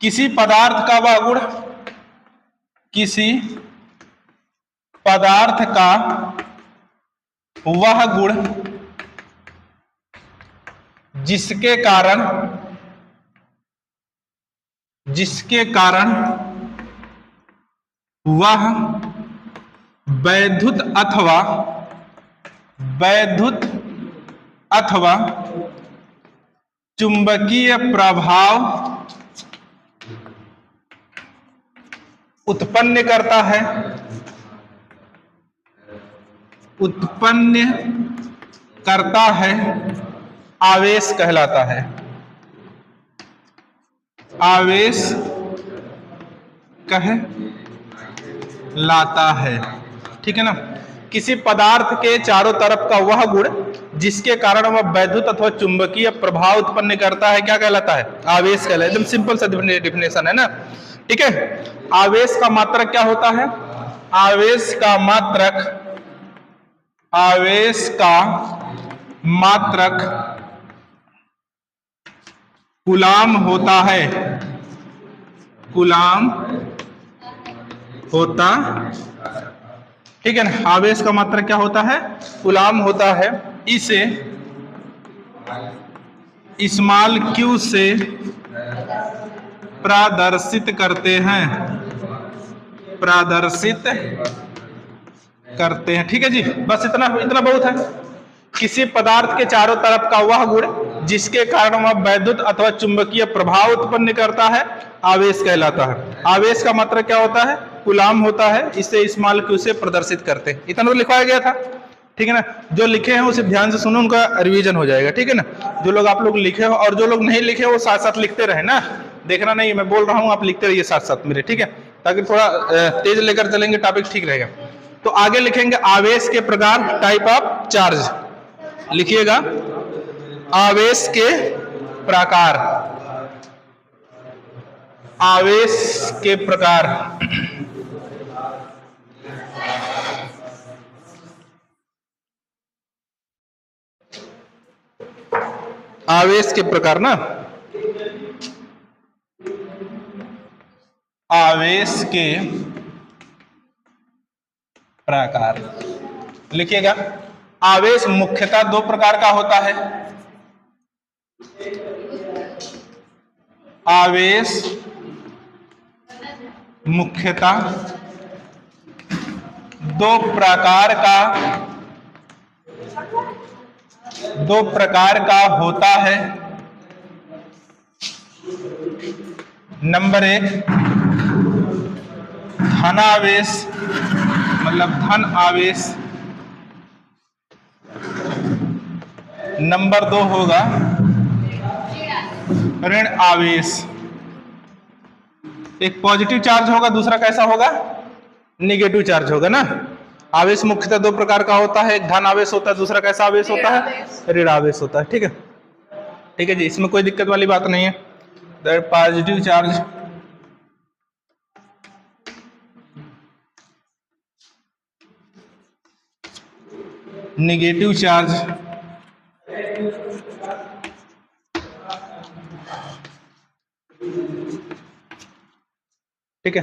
किसी पदार्थ का वह गुण, किसी पदार्थ का वह गुण जिसके कारण वह वैद्युत अथवा चुंबकीय प्रभाव उत्पन्न करता है आवेश कहलाता है। आवेश कहलाता है, ठीक है ना। किसी पदार्थ के चारों तरफ का वह गुण जिसके कारण वह वैद्युत अथवा चुंबकीय प्रभाव उत्पन्न करता है क्या कहलाता है? आवेश कहलाता है। एकदम सिंपल सा डिफिनेशन है ना, ठीक है। आवेश का मात्रक क्या होता है? आवेश का मात्रक कूलाम होता है। कूलाम होता, ठीक है ना। आवेश का मात्रक क्या होता है? कूलाम होता है। इसे स्मॉल क्यू से प्रदर्शित करते हैं, ठीक है जी। बस इतना बहुत है। किसी पदार्थ के चारों तरफ का वह गुण जिसके कारण वह वैद्युत अथवा चुंबकीय प्रभाव उत्पन्न करता है आवेश कहलाता है। आवेश का मात्रक क्या होता है? कूलाम होता है। इसे स्मॉल क्यू से प्रदर्शित करते हैं। इतना तो लिखवाया गया था, ठीक है ना। जो लिखे हैं उसे ध्यान से सुनो, उनका रिवीजन हो जाएगा, ठीक है ना। जो लोग आप लोग लिखे हो और जो लोग नहीं लिखे वो साथ साथ लिखते रहे ना, देखना नहीं, मैं बोल रहा हूँ आप लिखते रहिए साथ साथ मेरे, ठीक है, ताकि थोड़ा तेज लेकर चलेंगे, टॉपिक ठीक रहेगा। तो आगे लिखेंगे आवेश के प्रकार, टाइप ऑफ चार्ज। लिखिएगा आवेश के प्रकार, आवेश के प्रकार। आवेश के प्रकार ना, आवेश के प्रकार लिखिएगा। आवेश मुख्यतः दो प्रकार का होता है। आवेश मुख्यतः दो प्रकार का होता है। नंबर 1 धनावेश, मतलब धन आवेश। नंबर 2 होगा ऋण आवेश। एक पॉजिटिव चार्ज होगा, दूसरा कैसा होगा? निगेटिव चार्ज होगा ना। आवेश मुख्यतः दो प्रकार का होता है, एक धन आवेश होता है, दूसरा कैसा आवेश होता है? ऋण आवेश होता है, ठीक है। ठीक है जी, इसमें कोई दिक्कत वाली बात नहीं है। पॉजिटिव चार्ज, नेगेटिव चार्ज, ठीक है।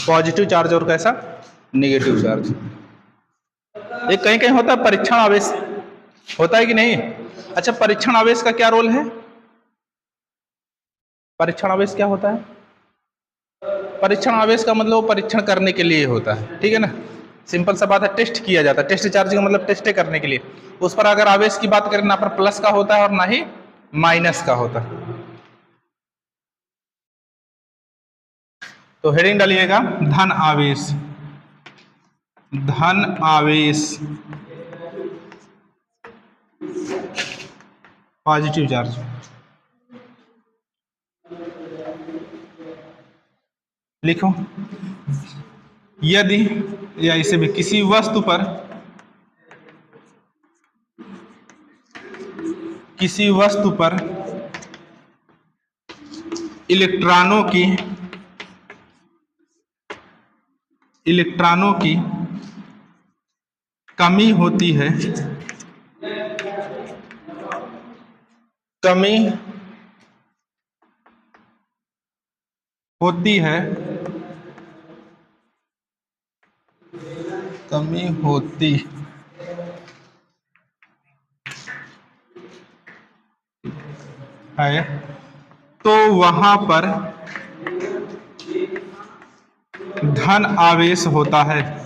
पॉजिटिव चार्ज और कैसा? Negative charge. एक कहीं कहीं होता है परीक्षण आवेश, होता है कि नहीं? अच्छा, परीक्षण आवेश का क्या रोल है? परीक्षण आवेश क्या होता है? परीक्षण आवेश का मतलब परीक्षण करने के लिए होता है, ठीक है ना। सिंपल सा बात है, टेस्ट किया जाता है। टेस्ट चार्ज का मतलब टेस्ट करने के लिए। उस पर अगर आवेश की बात करें, ना पर प्लस का होता है और ना ही माइनस का होता है। तो हेडिंग डालिएगा धन आवेश। धन आवेश, पॉजिटिव चार्ज। लिखो, यदि या इसे भी किसी वस्तु पर इलेक्ट्रॉनों की कमी होती है, कमी होती है, कमी होती है, तो वहां पर धन आवेश होता है।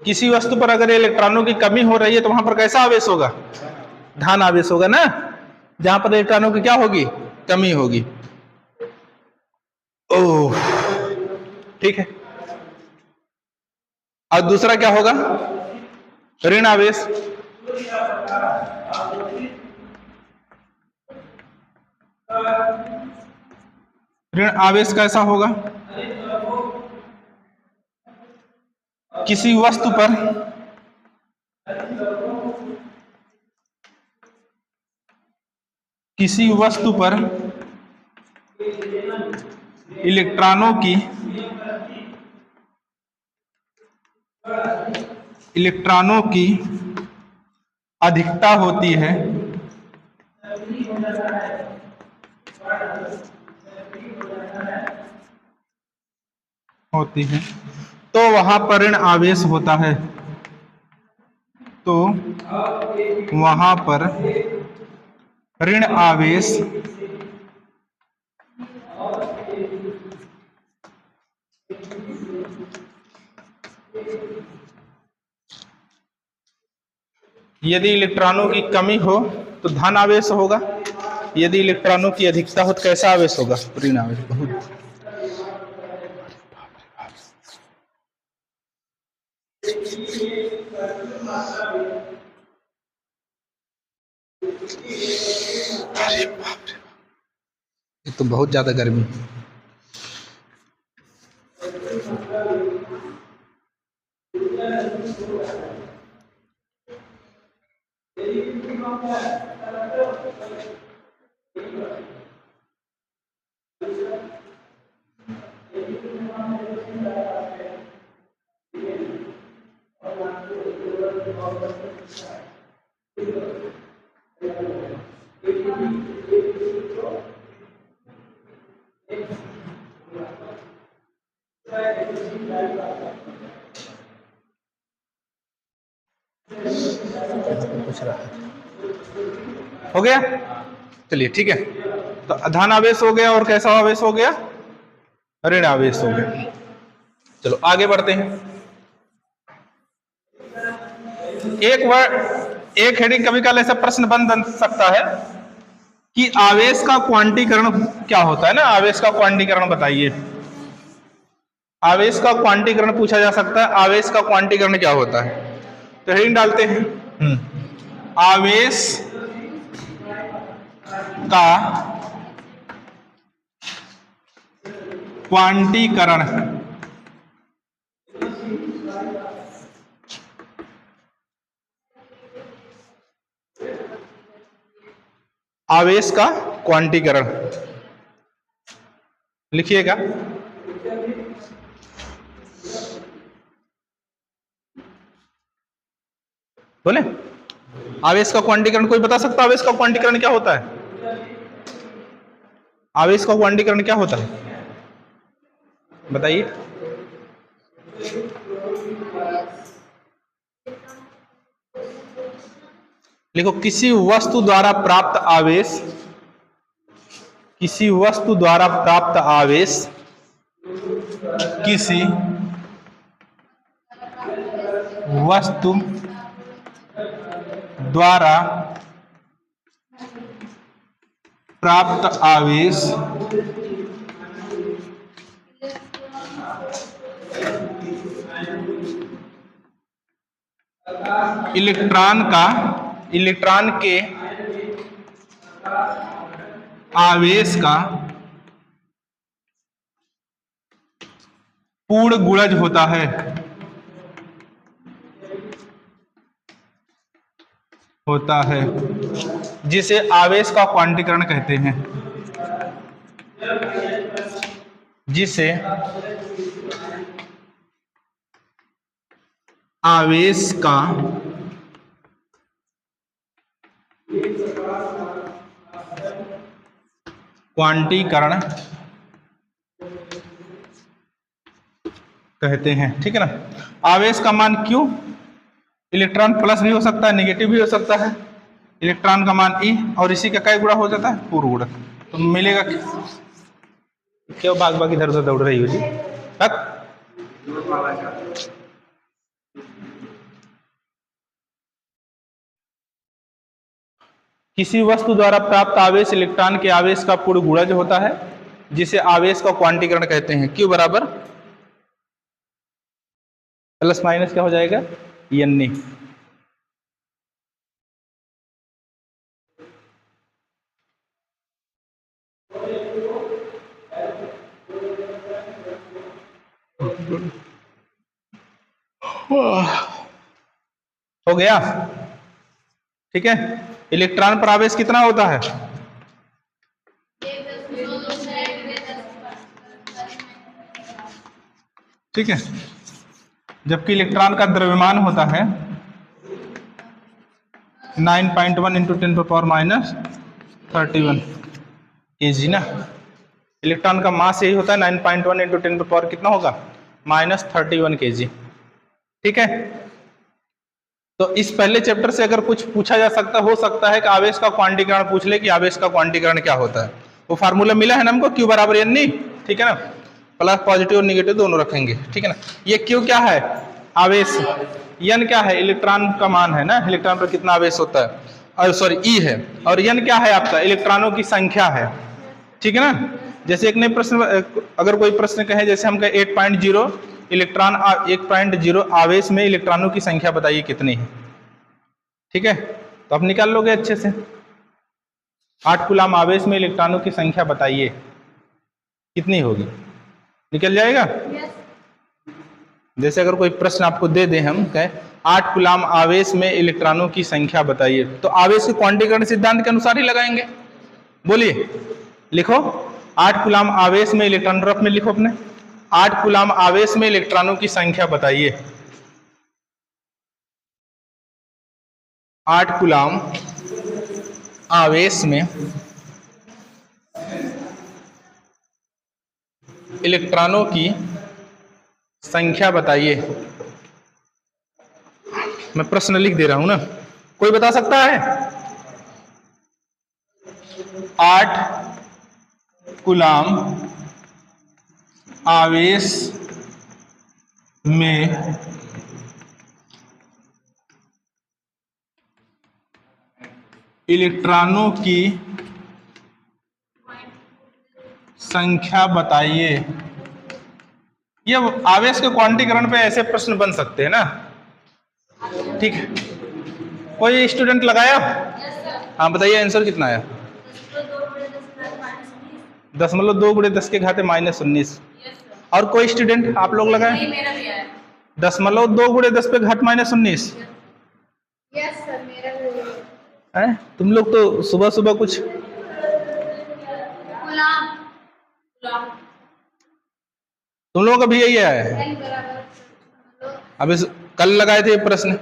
किसी वस्तु पर अगर इलेक्ट्रॉनों की कमी हो रही है तो वहां पर कैसा आवेश होगा? धन आवेश होगा ना, जहां पर इलेक्ट्रॉनों की क्या होगी? कमी होगी। ओह, ठीक है। और दूसरा क्या होगा? ऋण आवेश। ऋण आवेश कैसा होगा? किसी वस्तु पर इलेक्ट्रॉनों की अधिकता होती है, तो वहां पर ऋण आवेश होता है। तो वहां पर ऋण आवेश यदि इलेक्ट्रॉनों की कमी हो तो धन आवेश होगा, यदि इलेक्ट्रॉनों की अधिकता हो तो कैसा आवेश होगा? ऋण आवेश। बहुत ये तो बहुत ज्यादा गर्मी। पूछ रहा है, हो गया? चलिए ठीक है। तो धन आवेश हो गया और कैसा आवेश हो गया? ऋण आवेश हो गया। चलो आगे बढ़ते हैं। एक हेडिंग कभी कभी ऐसा प्रश्न बन सकता है कि आवेश का क्वांटीकरण क्या होता है ना। आवेश का क्वांटीकरण बताइए। आवेश का क्वांटीकरण पूछा जा सकता है। आवेश का क्वांटीकरण क्या होता है? तो हेडिंग डालते हैं, आवेश का क्वांटीकरण। आवेश का क्वांटीकरण लिखिएगा। बोले आवेश का क्वांटीकरण कोई बता सकता है? आवेश का क्वांटीकरण क्या होता है? आवेश का क्वांटीकरण क्या होता है बताइए। लिखो, किसी वस्तु द्वारा प्राप्त आवेश, किसी वस्तु द्वारा प्राप्त आवेश किसी वस्तु द्वारा प्राप्त आवेश इलेक्ट्रॉन के आवेश का पूर्ण गुणज होता है। जिसे आवेश का क्वांटीकरण कहते हैं। जिसे आवेश का क्वांटीकरण कहते हैं, ठीक है ना। आवेश का मान Q, इलेक्ट्रॉन प्लस भी हो सकता है, नेगेटिव भी हो सकता है, इलेक्ट्रॉन का मान E, और इसी का क्या गुणा हो जाता है, पूर्व गुणा। तो मिलेगा क्यों बाग बाग इधर उधर दौड़ रही हो जी तक। किसी वस्तु द्वारा प्राप्त आवेश इलेक्ट्रॉन के आवेश का पूर्ण गुणज होता है, जिसे आवेश का क्वांटीकरण कहते हैं। Q बराबर प्लस माइनस क्या हो जाएगा, N। हो गया, ठीक है। इलेक्ट्रॉन पर आवेश कितना होता है, ठीक है, जबकि इलेक्ट्रॉन का द्रव्यमान होता है 9.1 इंटू 10⁻³ kg ना। इलेक्ट्रॉन का मास यही होता है 9.1 इंटू 10 कितना होगा, -31 kg, ठीक है। तो इस पहले चैप्टर से अगर कुछ पूछा जा सकता हो सकता है कि आवेश का क्वांटीकरण पूछ ले कि आवेश का क्वांटीकरण क्या होता है। वो फार्मूला मिला है ना हमको, Q बराबर N, ठीक है ना। प्लस पॉजिटिव और निगेटिव दोनों रखेंगे, ठीक है ना। ये Q क्या है, आवेश, N क्या है, इलेक्ट्रॉन का मान है ना, इलेक्ट्रॉन पर कितना आवेश होता है, और सॉरी E है, और N क्या है आपका, इलेक्ट्रॉनों की संख्या है, ठीक है ना। जैसे एक नए प्रश्न, अगर कोई प्रश्न कहे जैसे हम कहे 8.0 इलेक्ट्रॉन 1.0 आवेश में इलेक्ट्रॉनों की संख्या बताइए कितनी है, ठीक है। तो आप निकाल लोगे अच्छे से, 8 कूलाम आवेश में इलेक्ट्रॉनों की संख्या बताइए कितनी होगी, निकल जाएगा। जैसे अगर कोई प्रश्न आपको दे दे, हम कहें 8 कूलाम आवेश में इलेक्ट्रॉनों की संख्या बताइए, तो आवेश के क्वांटीकरण सिद्धांत के अनुसार ही लगाएंगे। बोलिए, लिखो 8 कूलाम आवेश में इलेक्ट्रॉन, रफ में लिखो अपने, 8 कूलाम आवेश में इलेक्ट्रॉनों की संख्या बताइए। 8 कूलाम आवेश में इलेक्ट्रॉनों की संख्या बताइए। मैं प्रश्न लिख दे रहा हूं ना, कोई बता सकता है। 8 कूलाम आवेश में इलेक्ट्रॉनों की संख्या बताइए। ये आवेश के क्वांटीकरण पे ऐसे प्रश्न बन सकते हैं ना, ठीक है। कोई स्टूडेंट लगाया, हाँ बताइए आंसर कितना आया, 10.2 × 10⁻−19। और कोई स्टूडेंट, आप लोग लगाए 10.2 × 10⁻−19। है, तुम लोग तो सुबह सुबह कुछ तुम लोगों का भी यही है। अब इस कल लगाए थे प्रश्न,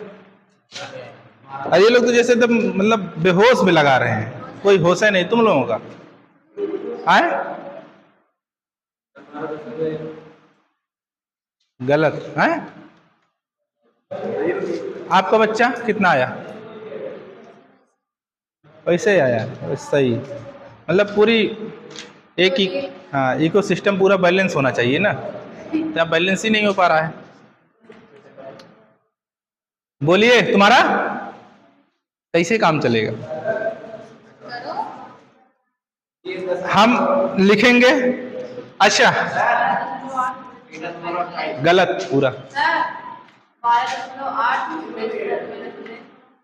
और ये लोग तो जैसे एकदम मतलब बेहोश में लगा रहे हैं, कोई होश है नहीं तुम लोगों का। आए गलत है। आपका बच्चा कितना आया, वैसे ही आया, सही। मतलब पूरी एक ही, हाँ, इकोसिस्टम पूरा बैलेंस होना चाहिए ना, क्या बैलेंस ही नहीं हो पा रहा है। बोलिए, तुम्हारा कैसे काम चलेगा। हम लिखेंगे, अच्छा गलत, पूरा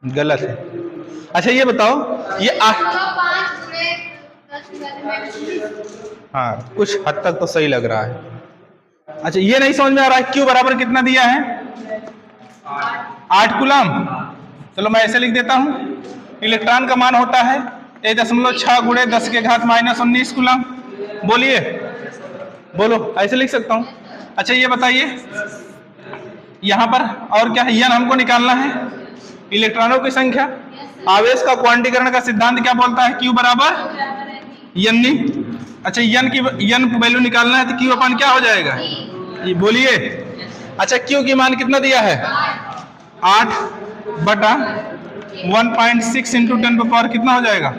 गलत है। अच्छा ये बताओ, ये हाँ कुछ हद तक तो सही लग रहा है। अच्छा ये नहीं समझ में आ रहा है, Q बराबर कितना दिया है, 8 कूलाम। चलो मैं ऐसे लिख देता हूं, इलेक्ट्रॉन का मान होता है 1.6 × 10⁻−19 कूलाम। बोलिए, बोलो, ऐसे लिख सकता हूं। अच्छा ये बताइए, यहां पर और क्या है, N हमको निकालना है, इलेक्ट्रॉनों की संख्या। आवेश का क्वांटीकरण का सिद्धांत क्या बोलता है, Q बराबर N। अच्छा यन वैल्यू निकालना है तो क्यू अपन क्या हो जाएगा, ये बोलिए। अच्छा क्यू की मान कितना दिया है, 8 बटा 1.6 इंटू 10 पावर कितना हो जाएगा,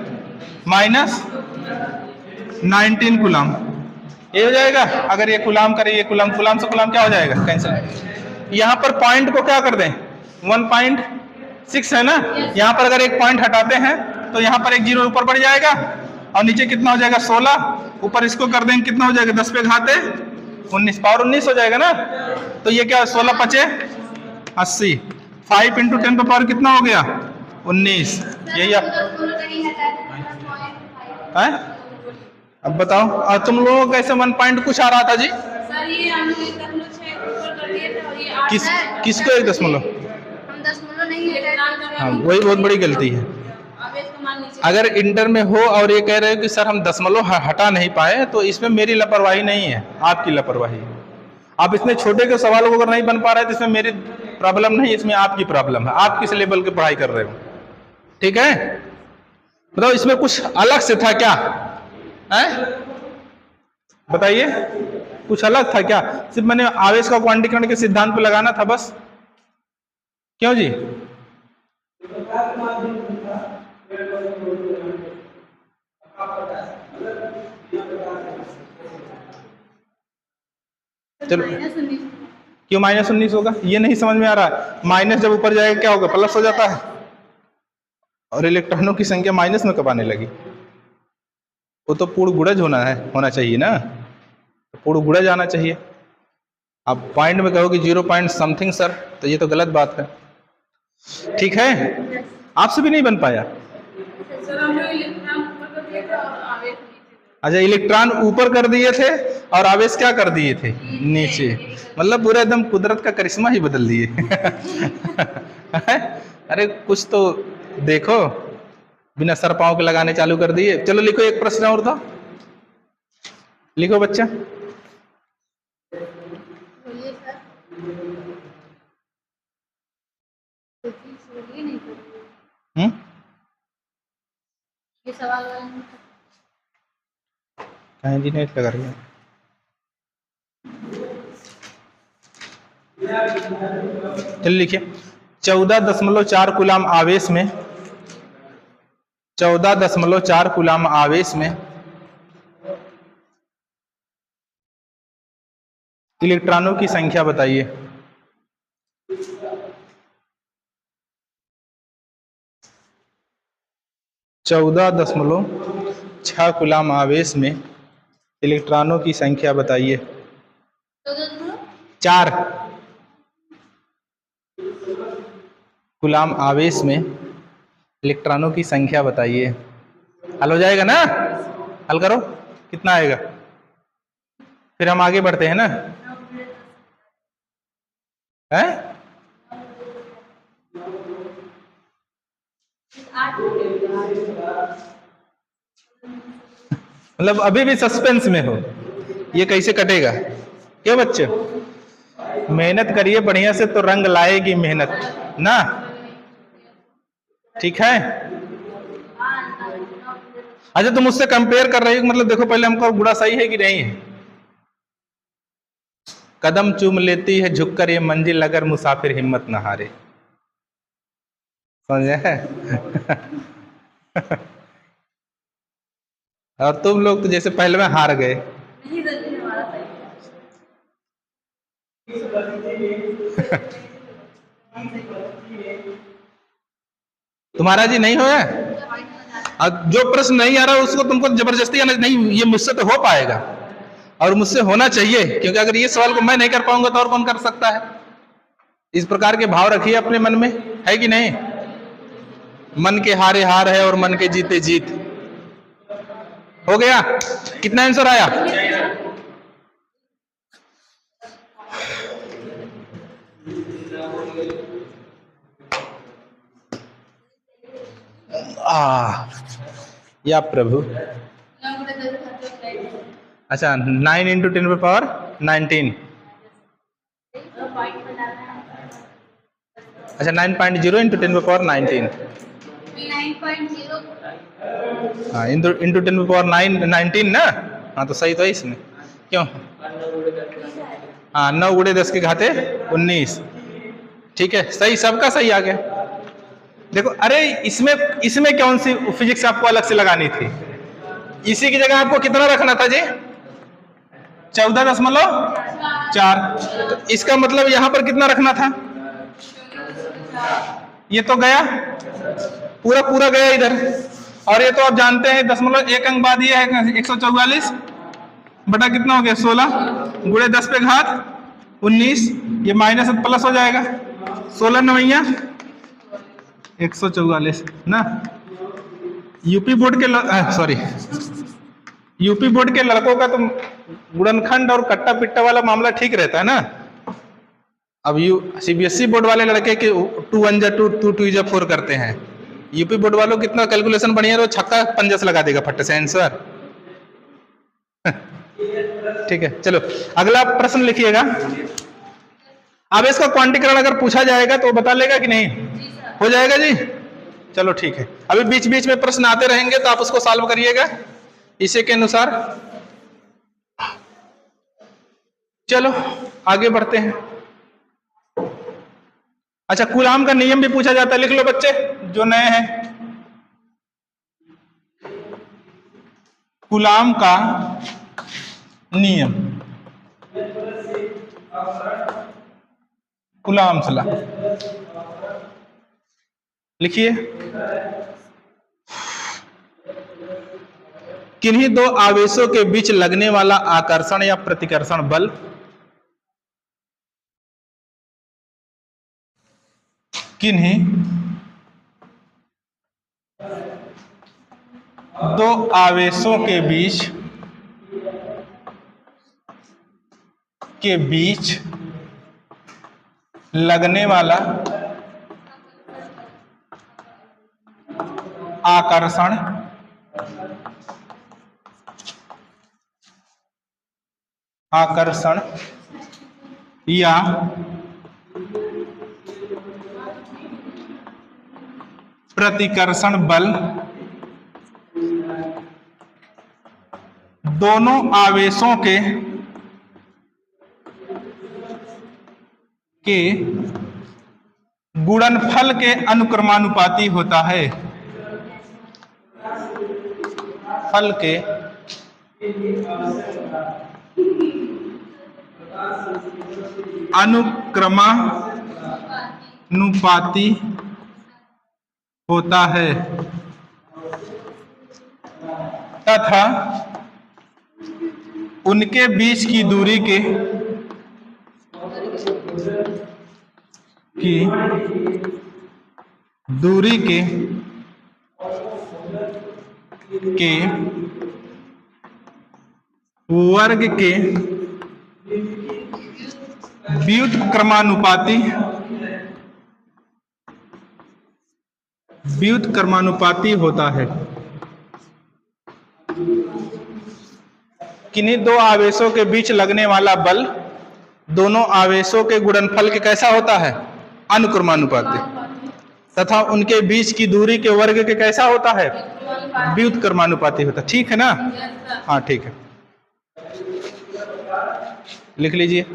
-19 कूलाम। ये हो जाएगा। अगर ये कूलाम करे, ये कूलाम से कूलाम क्या हो जाएगा, कैंसिल। यहाँ पर पॉइंट को क्या कर दें, 1.6 है ना, यहाँ पर अगर एक पॉइंट हटाते हैं तो यहाँ पर एक जीरो ऊपर बढ़ जाएगा और नीचे कितना हो जाएगा, 16। ऊपर इसको कर देंगे कितना हो जाएगा, 10 पे घाते 19, पावर 19 हो जाएगा ना। तो ये क्या, 16 पचे 80, 5 इंटू 10 पावर कितना हो गया, 19। यही आप है? अब बताओ तुम लोगों को कैसे 1 पॉइंट कुछ आ रहा था जी, सर ये हम 1.6 ऊपर कर दिए थे और ये 8 किसको 1 दशमलव, हम 10 नहीं है। हाँ वही बहुत बड़ी गलती है। अगर इंटर में हो और ये कह रहे हो कि सर हम दशमलव हटा नहीं पाए, तो इसमें मेरी लापरवाही नहीं है, आपकी लापरवाही है। आप इतने छोटे के सवालों को अगर नहीं बन पा रहे तो इसमें मेरी प्रॉब्लम नहीं, इसमें आपकी प्रॉब्लम है। आप किस लेवल की पढ़ाई कर रहे हो, ठीक है। बताओ इसमें कुछ अलग से था क्या है, बताइए कुछ अलग था क्या, सिर्फ मैंने आवेश का क्वांटीकरण के सिद्धांत पे लगाना था बस, क्यों जी। चलो क्यों -19 होगा, ये नहीं समझ में आ रहा है। माइनस जब ऊपर जाएगा क्या होगा, प्लस हो जाता है, और इलेक्ट्रॉनों की संख्या माइनस में कब आने लगी, वो तो पूर्ण गुणज होना चाहिए ना, पूर्ण गुणज आना चाहिए। आप पॉइंट में कहोगे 0 पॉइंट समथिंग सर, तो ये तो गलत बात है, ठीक है। आपसे भी नहीं बन पाया। अच्छा इलेक्ट्रॉन ऊपर कर दिए थे और आवेश क्या कर दिए थे, नीचे। मतलब पूरा एकदम कुदरत का करिश्मा ही बदल दिए। अरे कुछ तो देखो, बिना सर पांव के लगाने चालू कर दिए। चलो लिखो एक प्रश्न और था, लिखो बच्चा। ये सवाल कहीं जी नेट लगा रही है। चलिए लिखिए 14.4 कूलाम आवेश में 14.4 कूलाम आवेश में इलेक्ट्रॉनों की संख्या बताइए। चौदह दशमलव 6 कूलाम आवेश में इलेक्ट्रॉनों की संख्या बताइए। 4 कूलाम आवेश में इलेक्ट्रॉनों की संख्या बताइए। हल हो जाएगा ना, हल करो कितना आएगा, फिर हम आगे बढ़ते हैं ना। हैं मतलब अभी भी सस्पेंस में हो, ये कैसे कटेगा, क्या बच्चे मेहनत करिए बढ़िया से तो रंग लाएगी मेहनत ना, ठीक है। अच्छा तुम मुझसे कंपेयर कर रही हो, मतलब देखो पहले हमको गुड़ा सही है कि नहीं है। कदम चूम लेती है झुककर ये मंजिल अगर मुसाफिर हिम्मत न हारे, समझे। और तुम लोग तो जैसे पहले में हार गए। तुम्हारा जी नहीं हुआ, और जो प्रश्न नहीं आ रहा उसको तुमको जबरदस्ती आना नहीं, ये मुझसे तो हो पाएगा और मुझसे होना चाहिए, क्योंकि अगर ये सवाल को मैं नहीं कर पाऊंगा तो और कौन कर सकता है। इस प्रकार के भाव रखिए अपने मन में, है कि नहीं। मन के हारे हार है और मन के जीते जीत। हो गया, कितना आंसर आया। या प्रभु, अच्छा 9 इंटू 10 पावर 19, अच्छा 9.0 इंटू 10 पावर 19, हाँ इंटू 10 पावर 19 ना, हाँ तो सही तो है इसमें, क्यों? हाँ 9 गुणे 10 के घाते 19, ठीक है सही, सबका सही आ गया। देखो अरे इसमें कौन सी फिजिक्स आपको अलग से लगानी थी, इसी की जगह आपको कितना रखना था जी? 14.4। तो इसका मतलब यहां पर कितना रखना था? ये तो गया पूरा पूरा गया इधर, और ये तो आप जानते हैं 1.1 अंक बाद ये है 144 बटा कितना हो गया 16 गुणे 10 पे घात 19, ये माइनस प्लस हो जाएगा 16 9 144 ना। यूपी बोर्ड के लड़कों का तो गुणनखंड और कट्टा पिट्टा वाला मामला ठीक रहता है ना। अब सीबीएसई बोर्ड वाले लड़के के 2 1 जा 2 2 2 जा 4 करते हैं, यूपी बोर्ड वालों कितना कैलकुलेशन बढ़िया है, छक्का पंजा से लगा देगा फट्टे से आंसर। ठीक है चलो अगला प्रश्न लिखिएगा। अब इसका क्वांटीकरण अगर पूछा जाएगा तो बता लेगा कि नहीं? हो जाएगा जी, चलो ठीक है। अभी बीच बीच में प्रश्न आते रहेंगे तो आप उसको सॉल्व करिएगा इसी के अनुसार। चलो आगे बढ़ते हैं। अच्छा कूलाम का नियम भी पूछा जाता है, लिख लो बच्चे जो नए हैं। कूलाम का नियम, कूलाम्स लॉ लिखिए। किन्हीं दो आवेशों के बीच लगने वाला आकर्षण या प्रतिकर्षण बल किन्हीं दो आवेशों के बीच लगने वाला आकर्षण या प्रतिकर्षण बल दोनों आवेशों के गुणनफल के अनुक्रमानुपाती होता है। फल के अनुक्रमानुपाती होता है तथा उनके बीच की दूरी के वर्ग के व्युत्क्रमानुपाती होता है। किन्हीं दो आवेशों के बीच लगने वाला बल दोनों आवेशों के गुणनफल के कैसा होता है? अनुक्रमानुपाती, तथा उनके बीच की दूरी के वर्ग के कैसा होता है? व्युत्क्रमानुपाती होता है। ठीक है ना? हाँ ठीक है, लिख लीजिए।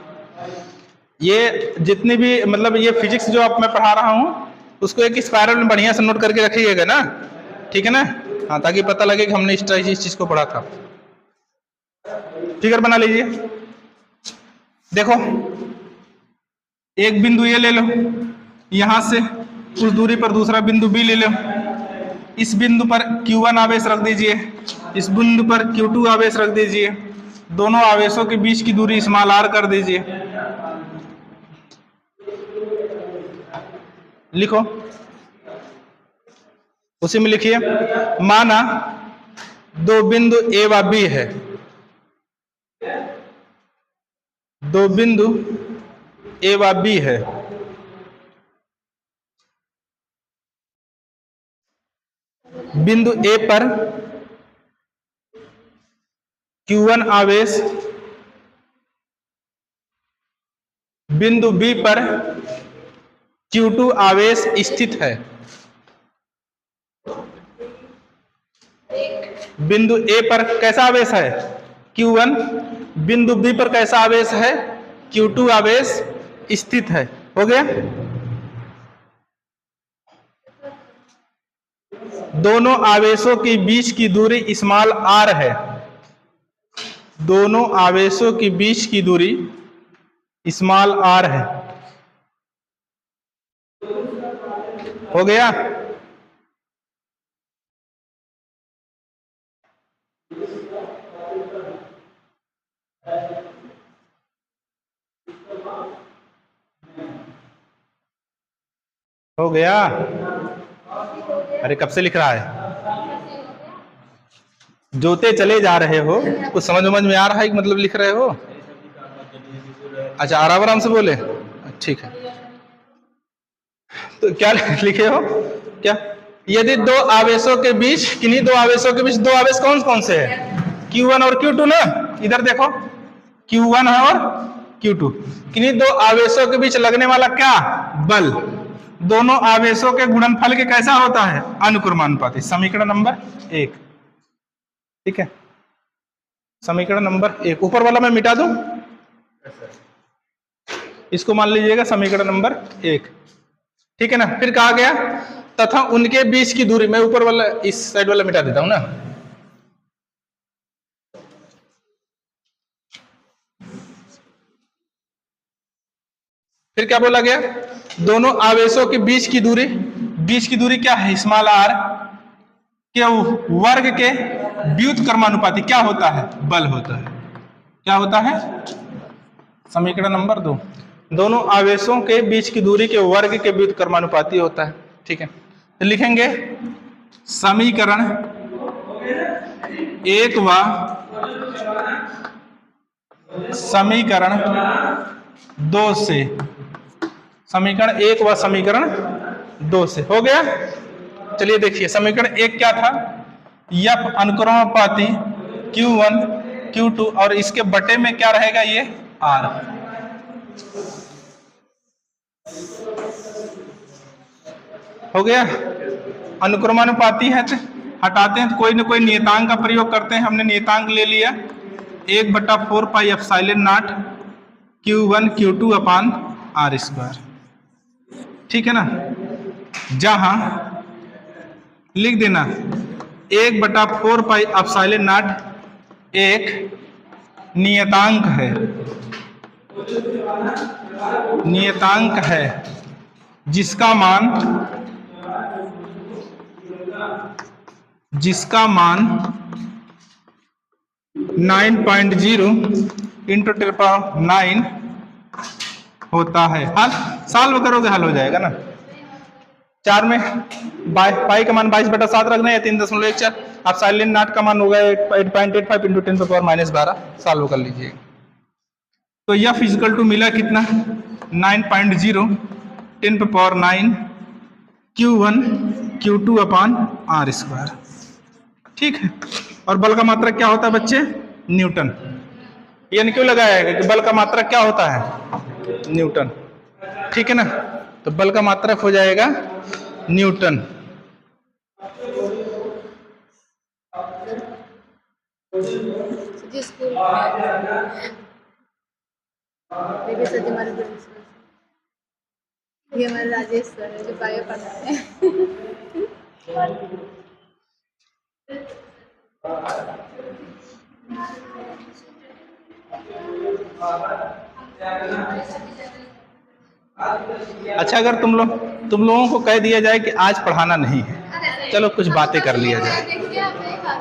ये जितनी भी मतलब ये फिजिक्स जो आप मैं पढ़ा रहा हूँ उसको एक स्पाइरल में बढ़िया से नोट करके रखिएगा ना, ठीक है ना? हाँ ताकि पता लगे कि हमने इस चीज को पढ़ा था। फिगर बना लीजिए। देखो एक बिंदु ये ले लो, यहां से उस दूरी पर दूसरा बिंदु B ले लो। इस बिंदु पर Q1 आवेश रख दीजिए, इस बिंदु पर Q2 आवेश रख दीजिए। दोनों आवेशों के बीच की दूरी r कर दीजिए। लिखो, उसी में लिखिए। माना दो बिंदु A व B है, दो बिंदु A व B है। बिंदु A पर Q1 आवेश, बिंदु B पर Q2 आवेश स्थित है। बिंदु A पर कैसा आवेश है? Q1 बिंदु B पर कैसा आवेश है? Q2 आवेश स्थित है। हो गया? दोनों आवेशों के बीच की दूरी स्मॉल r है। दोनों आवेशों के बीच की दूरी स्मॉल r है। हो गया? हो गया? अरे कब से लिख रहा है? जोते चले जा रहे हो, कुछ समझ में आ रहा है कि मतलब लिख रहे हो? अच्छा, आराम से बोले, ठीक है। तो क्या लिखे हो? क्या? यदि दो आवेशों के बीच, किन्हीं दो आवेशों के बीच, दो आवेश कौन कौन से है? Q1 और Q2 ना। इधर देखो, Q1 है और Q2। किन्हीं दो आवेशों के बीच लगने वाला क्या? बल। दोनों आवेशों के गुणनफल के कैसा होता है? अनुक्रमानुपाती। समीकरण नंबर 1। ठीक है, समीकरण नंबर 1। ऊपर वाला मैं मिटा दूं, इसको मान लीजिएगा समीकरण नंबर 1। ठीक है ना। फिर कहा गया तथा उनके बीच की दूरी, मैं ऊपर वाला इस साइड वाला मिटा देता हूं ना। फिर क्या बोला गया? दोनों आवेशों के बीच की दूरी क्या है? स्मॉल r के वर्ग के व्युत्क्रमानुपाती क्या होता है? बल होता है। क्या होता है? समीकरण नंबर 2। दोनों आवेशों के बीच की दूरी के वर्ग के व्युत्क्रमानुपाती होता है। ठीक है, तो लिखेंगे समीकरण 1 व समीकरण 2 से। समीकरण 1 व समीकरण 2 से। हो गया? चलिए देखिए, समीकरण 1 क्या था? F अनुक्रमानुपाती Q1 Q2 और इसके बटे में क्या रहेगा? ये R। हो गया? अनुक्रमानुपाती है तो हटाते हैं तो कोई ना कोई नियतांक का प्रयोग करते हैं। हमने नियतांक ले लिया 1/4 pi epsilon not Q1 Q2 upon R square. ठीक है ना। जहां लिख देना 1/4 पाई एप्सिलॉन नॉट एक नियतांक है, नियतांक है जिसका मान 9.0 इंटू 10⁹ होता है। हल सॉल्व करोगे हल हो जाएगा ना। 4 में पाई का मान 22/7 रखना है, 3.14। आप साइलेंट नॉट का मान होगा 8.85 इंटू 10⁻12। सॉल्व कर लीजिए। तो यह फिजिकल टू मिला कितना? 9.0 10⁹ Q1 Q2 अपान R स्क्वायर। ठीक है। और बल का मात्रक क्या होता है बच्चे? न्यूटन। यानी क्यों लगाया है कि बल का मात्रक क्या होता है? न्यूटन। ठीक है ना। तो बल का मात्रक हो जाएगा न्यूटन। ये हमारे राजेश सर है जो बायो पढ़ाते हैं। अच्छा, अगर तुम लोगों को कह दिया जाए कि आज पढ़ाना नहीं है, चलो कुछ बातें कर लिया जाए,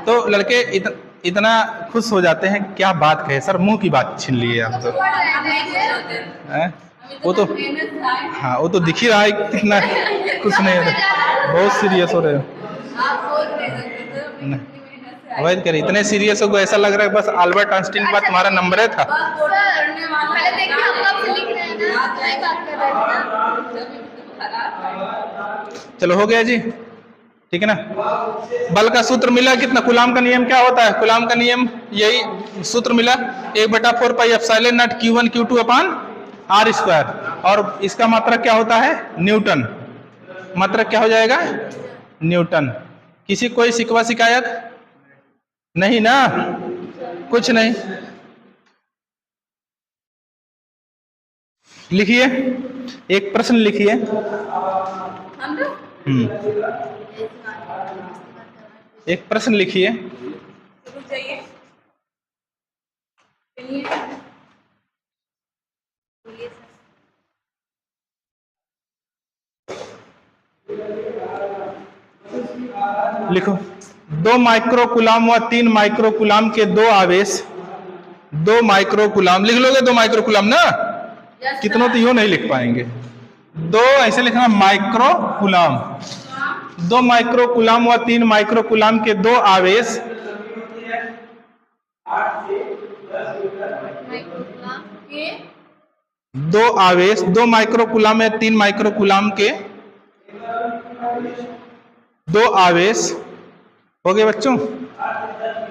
तो लड़के इतना खुश हो जाते हैं। क्या बात कहे सर, मुंह की बात छीन लिए आप तो। वो तो हाँ, वो तो दिख ही रहा है कितना खुश नहीं होता। बहुत सीरियस हो रहे हो। अवॉइड करिए, इतने सीरियस हो को ऐसा लग रहा है बस अल्बर्ट आइंस्टीन के बाद तुम्हारा नंबर था। चलो हो गया जी। ठीक है ना। बल का सूत्र मिला कितना? कूलाम का नियम क्या होता है? कूलाम का नियम यही सूत्र मिला 1/4 pi epsilon not Q1 Q2 upon R square. और इसका मात्रक क्या होता है? न्यूटन। मात्रक क्या हो जाएगा? न्यूटन। किसी कोई शिकवा शिकायत नहीं ना? कुछ नहीं। लिखिए, एक प्रश्न लिखिए। हम लोग एक प्रश्न लिखिए। रुक जाइए। चलिए बोलिए सर। लिखो, 2 माइक्रोकुलाम व 3 माइक्रोकुलाम के दो आवेश, 2 माइक्रोकुलाम लिख लोगे, 2 माइक्रोकुलाम ना, कितनों तो यो नहीं लिख पाएंगे। 2 ऐसे लिखना माइक्रोकुलाम, 2 माइक्रोकुलाम व 3 माइक्रोकुलाम के दो आवेश माइक्रोकुलाम के 2 आवेश, 2 माइक्रोकुलाम या 3 माइक्रोकुलाम के 2 आवेश हो गए बच्चों,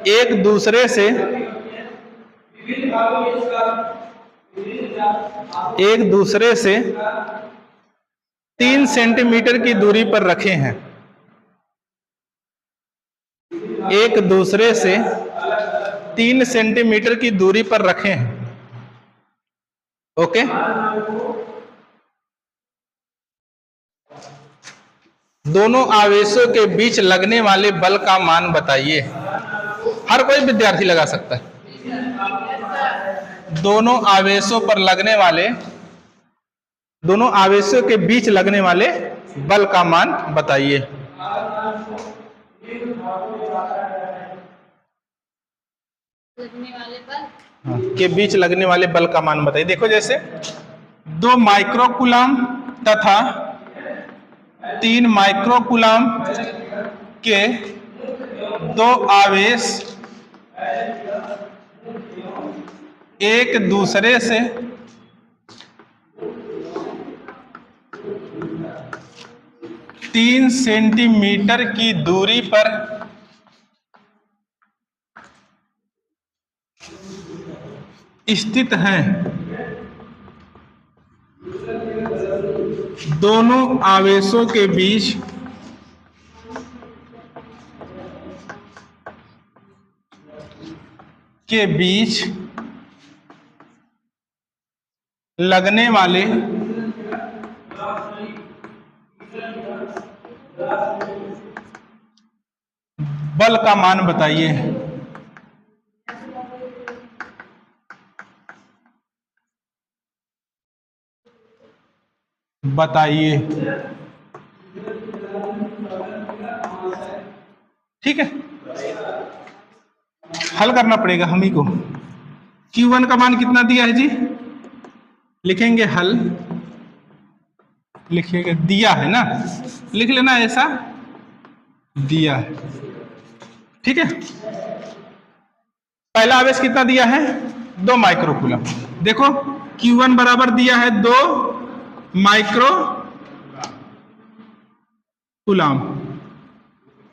एक दूसरे से 3 सेंटीमीटर की दूरी पर रखे हैं, एक दूसरे से 3 सेंटीमीटर की दूरी पर रखे हैं। ओके, दोनों आवेशों के बीच लगने वाले बल का मान बताइए। हर कोई विद्यार्थी लगा सकता है। दोनों आवेशों पर लगने वाले, दोनों आवेशों के बीच लगने वाले बल का मान बताइए। लगने वाले बल के बीच लगने वाले बल का मान बताइए। देखो, जैसे 2 माइक्रोकुलाम तथा 3 माइक्रोकुलाम के 2 आवेश एक दूसरे से 3 सेंटीमीटर की दूरी पर स्थित हैं। दोनों आवेशों के बीच लगने वाले बल का मान बताइए। बताइए, ठीक है, हल करना पड़ेगा हम ही को। Q1 का मान कितना दिया है जी? लिखेंगे हल, लिखिएगा दिया है ना, लिख लेना ऐसा दिया है, ठीक है। पहला आवेश कितना दिया है? 2 माइक्रोकुलम। देखो Q1 बराबर दिया है 2 माइक्रोकुलम,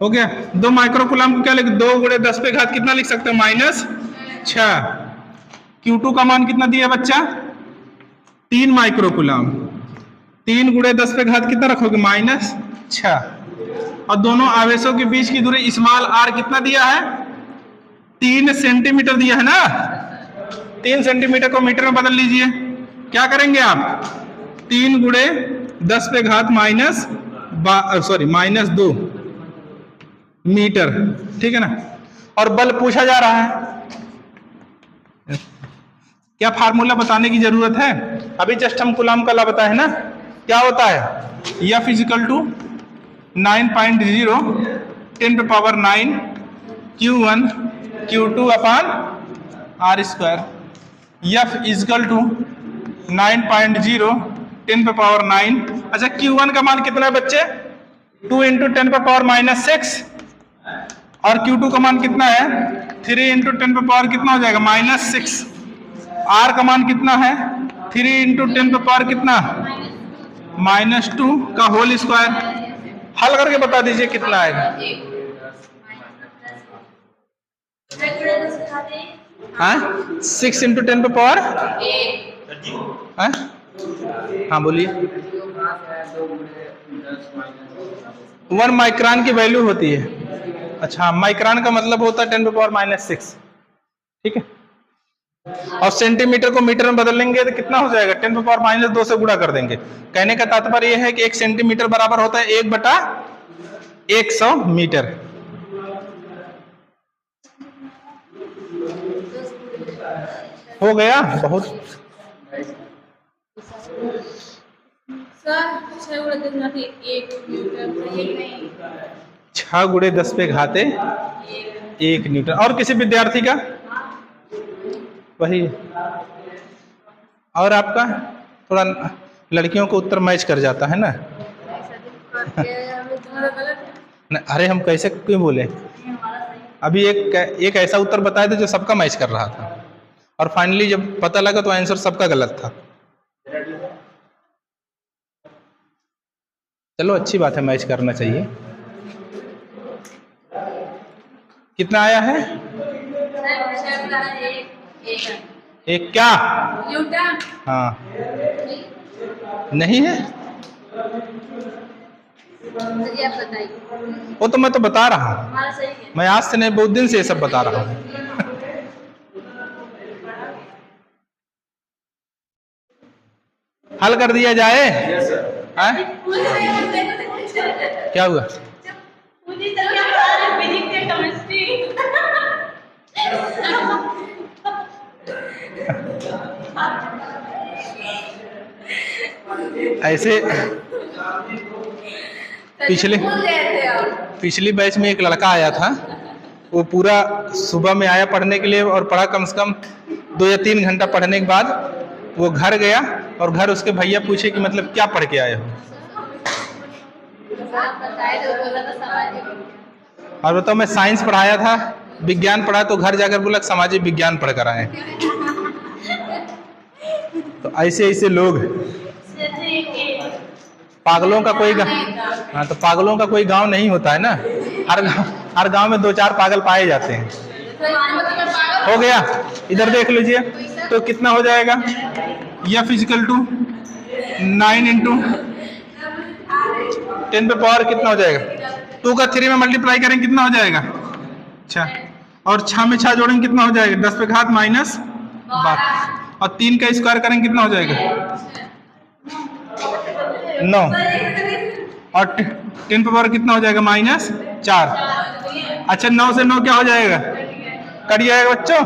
हो गया। 2 माइक्रोकुलम को क्या लिख, 2 गुणे 10 पे घात कितना लिख सकते हैं? -6। Q2 का मान कितना दिया बच्चा? 3 माइक्रोकुलम, 3 गुणे 10 पे घात कितना रखोगे? -6। और दोनों आवेशों के बीच की दूरी स्मॉल r कितना दिया है? 3 सेंटीमीटर दिया है ना। 3 सेंटीमीटर को मीटर में बदल लीजिए। क्या करेंगे आप? 3 गुणे 10 पे घात -2 मीटर, ठीक है ना। और बल पूछा जा रहा है, क्या फार्मूला बताने की जरूरत है? अभी जस्ट हम कूलम का ला बताए है ना। क्या होता है? F = 9.0 10⁻⁹ Q1 Q2 / r²। F = 9.0 10⁻⁹। अच्छा, Q1 का मान कितना है बच्चे? 2 × 10⁻⁻6। और Q2 का मान कितना है? 3 × 10⁻⁻ कितना हो जाएगा? -6। R का मान कितना है? 3 × 10⁻⁻ कितना? -2 का होल स्क्वायर। हल करके बता दीजिए कितना आएगा। हाँ, 6 × 10⁻⁸। हाँ बोलिए। 1 माइक्रोन की वैल्यू होती है। अच्छा, माइक्रोन का मतलब होता है 10⁻⁻6, ठीक है। और सेंटीमीटर को मीटर में बदल लेंगे तो कितना हो जाएगा, 10⁻⁻2 से गुणा कर देंगे। कहने का तात्पर्य यह है कि 1 सेंटीमीटर बराबर होता है 1/100 मीटर। हो गया बहुत। सर 6 गुणे 10 घाते 1 न्यूटन, सही नहीं? 6 गुणे 10 पे घाते 1 न्यूटन। और किसी विद्यार्थी का वही। और आपका थोड़ा लड़कियों को उत्तर मैच कर जाता है ना। न, अरे हम कैसे क्यों बोले, अभी एक ऐसा उत्तर बताए थे जो सबका मैच कर रहा था, और फाइनली जब पता लगा तो आंसर सबका गलत था। चलो अच्छी बात है, मैच करना चाहिए। कितना आया है? एक क्या? न्यूटन। हाँ नहीं है, आप बताइए। वो तो मैं तो बता रहा हूँ, हमारा सही है। मैं आज से नहीं बहुत दिन से ये सब बता रहा हूँ। हल कर दिया जाए? क्या हुआ? ऐसे पिछली बैच में एक लड़का आया था, वो पूरा सुबह में आया पढ़ने के लिए और पढ़ा कम से कम 2 या 3 घंटा। पढ़ने के बाद वो घर गया और घर उसके भैया पूछे कि मतलब क्या पढ़ के आए हो। और बताओ, मैं साइंस पढ़ाया था, विज्ञान पढ़ा, तो घर जाकर बोला सामाजिक विज्ञान पढ़ कर आए। तो ऐसे ऐसे लोग, पागलों का कोई हाँ, तो पागलों का कोई गांव नहीं होता है ना। हर गांव में 2-4 पागल पाए जाते हैं। हो गया, इधर देख लीजिए तो कितना हो जाएगा। F = 9 × 10 पे पावर कितना हो जाएगा, 2 का 3 में मल्टीप्लाई करेंगे कितना हो जाएगा 6, और 6 में 6 जोड़ेंगे कितना हो जाएगा 10 पे घात -12, और 3 का स्क्वायर करेंगे कितना हो जाएगा 9, और 10 पे पावर कितना हो जाएगा -4। अच्छा 9 से 9 क्या हो जाएगा, कट जाएगा बच्चों।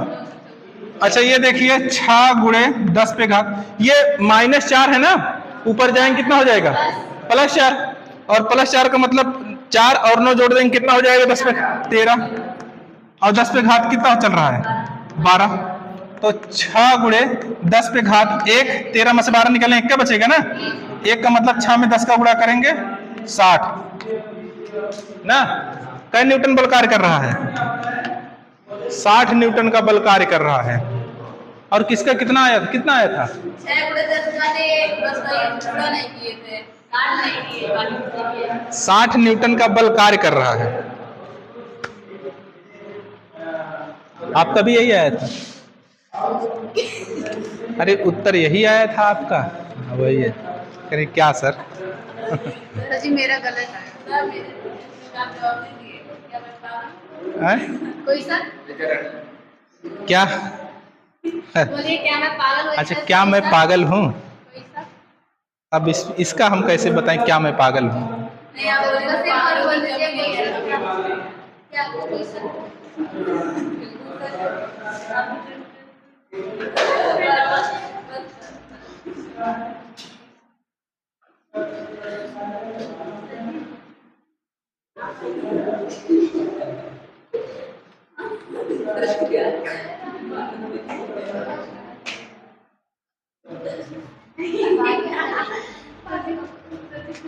अच्छा ये देखिए 6 गुणे 10 पे घात, ये -4 है ना, ऊपर जाएंगे कितना हो जाएगा +4, और +4 का मतलब 4 और 9 जोड़ देंगे कितना हो जाएगा 10 पे 13, और 10 पे घात कितना चल रहा है 12। तो 6 गुणे 10 पे घात 1, 13 में से 12 निकालें 1 क्या बचेगा ना, 1 का मतलब 6 में 10 का गुणा करेंगे 60 ना। कई न्यूटन बल कार्य कर रहा है, 60 न्यूटन का बल कार्य कर रहा है। और किसका कितना आया था, 6 गुणे 10 घाते 1, बस पूरा नहीं किए थे, 8 नहीं किए, बाकी 60 न्यूटन का बल कार्य कर रहा है। आपका भी यही आया था? अरे उत्तर यही आया था आपका, वही है। अरे क्या सर जी मेरा गलत आया, जवाब नहीं दिए, क्या बता कोई सर क्या? बोलिए क्या मैं पागल हूँ? अच्छा क्या मैं पागल हूँ? अब इसका हम कैसे बताएं क्या मैं पागल हूँ? नहीं आप बोल दीजिए क्या कोई सर।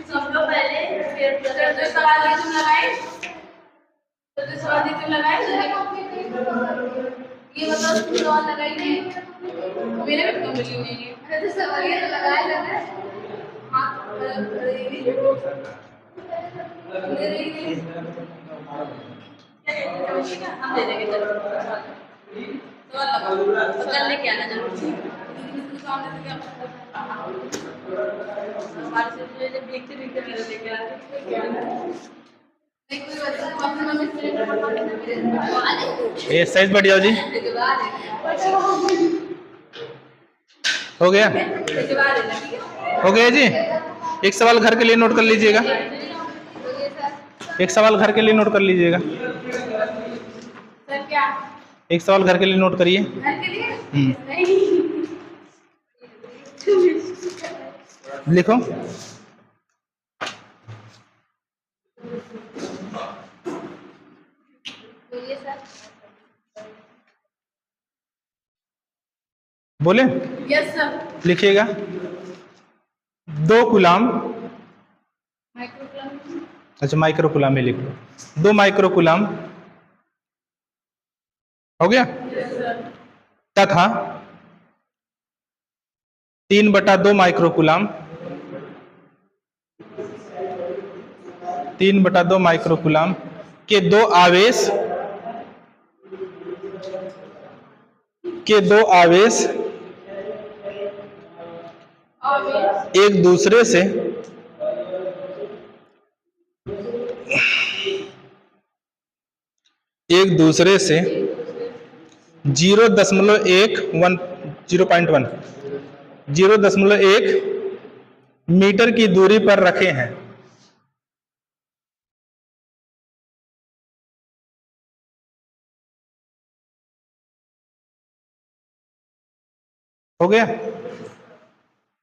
सबको पहले फिर सवाल लगाए, ये मतलब सवाल लगाई नहीं, मेरे भी तो मिली नहीं है तो सवाल ये लगाए लगा हां हम दे देंगे। चलो तो कल लेके आना जरूर सामने से क्या हमारे से देखते देखते मेरे लेके आते। ये साइज बढ़ जाओ जी। हो गया, हो गया जी। एक सवाल घर के लिए नोट कर लीजिएगा, एक सवाल घर के लिए नोट कर लीजिएगा, एक सवाल घर के लिए नोट करिए। लिखो। बोले? Yes sir. लिखिएगा। 2 कूलाम, अच्छा माइक्रो कूलाम में लिख लो। 2 माइक्रो कूलाम हो गया, तथा 3/2 माइक्रो कूलाम, 3/2 माइक्रो कूलाम के 2 आवेश, के 2 आवेश एक दूसरे से एक दूसरे से 0.1 मीटर की दूरी पर रखे हैं। हो गया?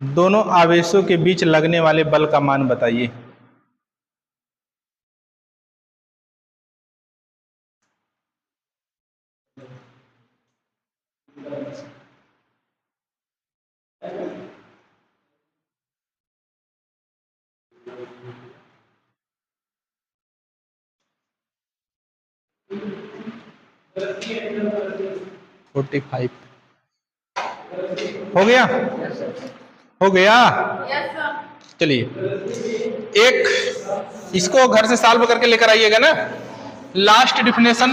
दोनों आवेशों के बीच लगने वाले बल का मान बताइए। $45 हो गया? हो गया? चलिए, एक इसको घर से सॉल्व करके लेकर आइएगा ना। लास्ट डिफिनेशन,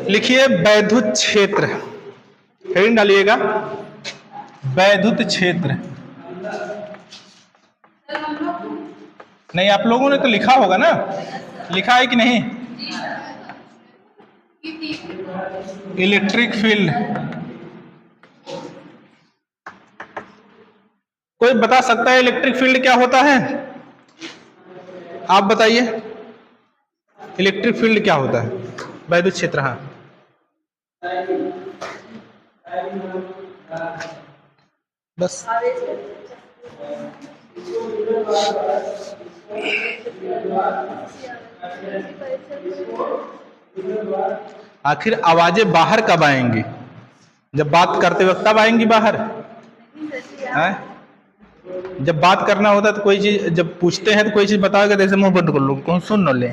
लिखिए वैद्युत क्षेत्र, हेडिंग डालिएगा वैद्युत क्षेत्र। नहीं, आप लोगों ने तो लिखा होगा ना, लिखा है कि नहीं? Electric field. कोई बता सकता है इलेक्ट्रिक फील्ड क्या होता है? आप बताइए, इलेक्ट्रिक फील्ड क्या होता है? वैद्युत क्षेत्र। हाँ, बस आखिर आवाजें बाहर कब आएंगी? जब बात करते वक्त तब आएंगी बाहर है? जब बात करना होता है तो कोई चीज, जब पूछते हैं तो कोई चीज बताओगे, जैसे मुंह बंद कर लो, कौन सुन न ले।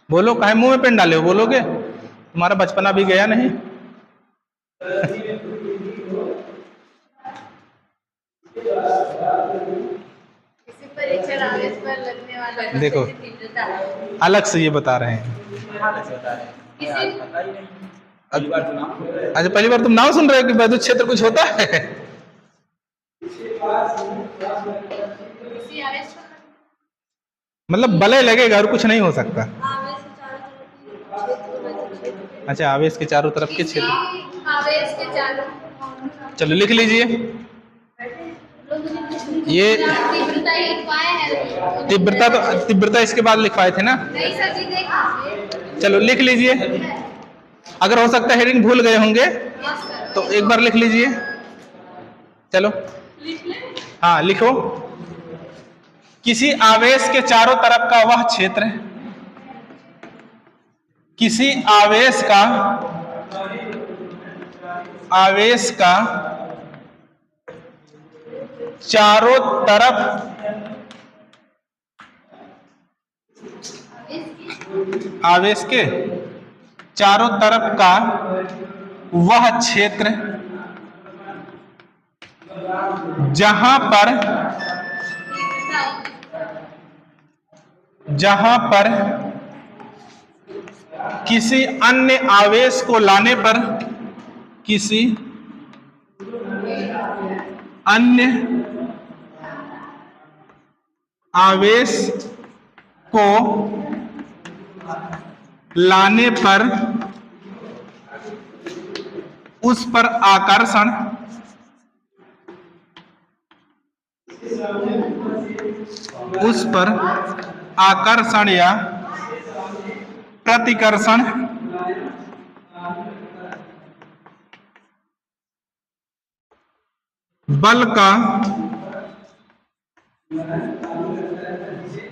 बोलो, काहे मुंह में पेन डाले हो? बोलोगे? तुम्हारा बचपना भी गया नहीं? देखो, अलग से ये बता रहे हैं। अच्छा, पहली बार तुम नाम सुन रहे हो कि वैद्युत क्षेत्र कुछ होता है? मतलब बलय लगेगा और कुछ नहीं हो सकता। अच्छा, आवेश के चारों तरफ के क्षेत्र, आवेश के चारों। चलो लिख लीजिए। ये तीव्रता, तो तीव्रता इसके बाद लिखवाए थे ना? नहीं सर जी, देखा। चलो लिख लीजिए। अगर हो सकता है हेडिंग भूल गए होंगे तो एक बार लिख लीजिए। चलो हाँ, लिखो। किसी आवेश के चारों तरफ का वह क्षेत्र, किसी आवेश का चारों तरफ, आवेश के चारों तरफ का वह क्षेत्र जहां पर किसी अन्य आवेश को लाने पर, किसी अन्य आवेश को लाने पर उस पर आकर्षण या प्रतिकर्षण बल का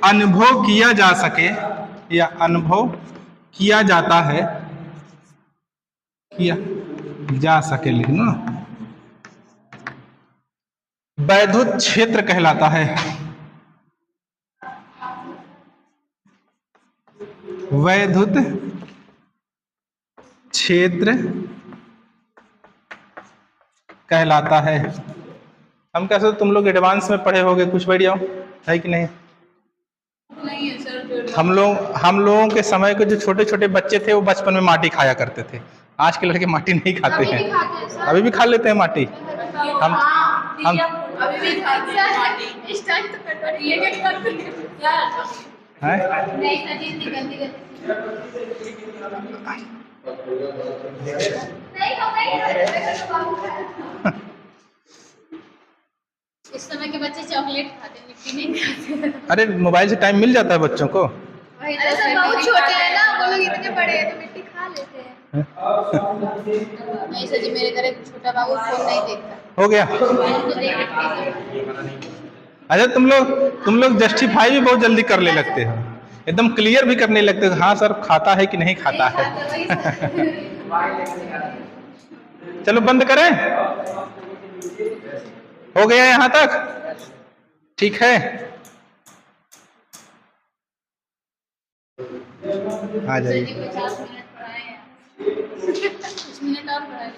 अनुभव किया जा सके या अनुभव किया जाता है, किया जा सके, लिखना वैद्युत क्षेत्र कहलाता है। वैद्युत क्षेत्र कहलाता है। हम कैसे, तुम लोग एडवांस में पढ़े होगे, कुछ बढ़िया है कि नहीं? नहीं है सर। हम लोगों के समय के जो छोटे छोटे बच्चे थे वो बचपन में माटी खाया करते थे। आज के लड़के माटी नहीं खाते हैं। अभी भी खा लेते हैं माटी। हम अभी भी खाते हैं माटी। इस टाइम तो कटोरी है क्या करते हैं? नहीं सर, इतनी गंदी नहीं इस समय के बच्चे चॉकलेट खाते हैं, मिट्टी नहीं खाते। अरे मोबाइल से टाइम मिल जाता है बच्चों को। अरे सर बहुत छोटे हैं ना, वो लोग इतने बड़े हैं तो मिट्टी खा लेते हैं। नहीं सर जी, मेरे घर एक छोटा बाबू फोन नहीं देखता। हो गया। अच्छा, तुम लोग जस्टिफाई भी बहुत जल्दी करने लगते हो, एकदम क्लियर भी करने लगते हो, हाँ सर खाता है कि नहीं खाता है। चलो बंद करें, हो गया यहाँ तक, ठीक है? आ जाइए। 50 मिनट पढ़ाए हैं। कुछ मिनट और पढ़ाए।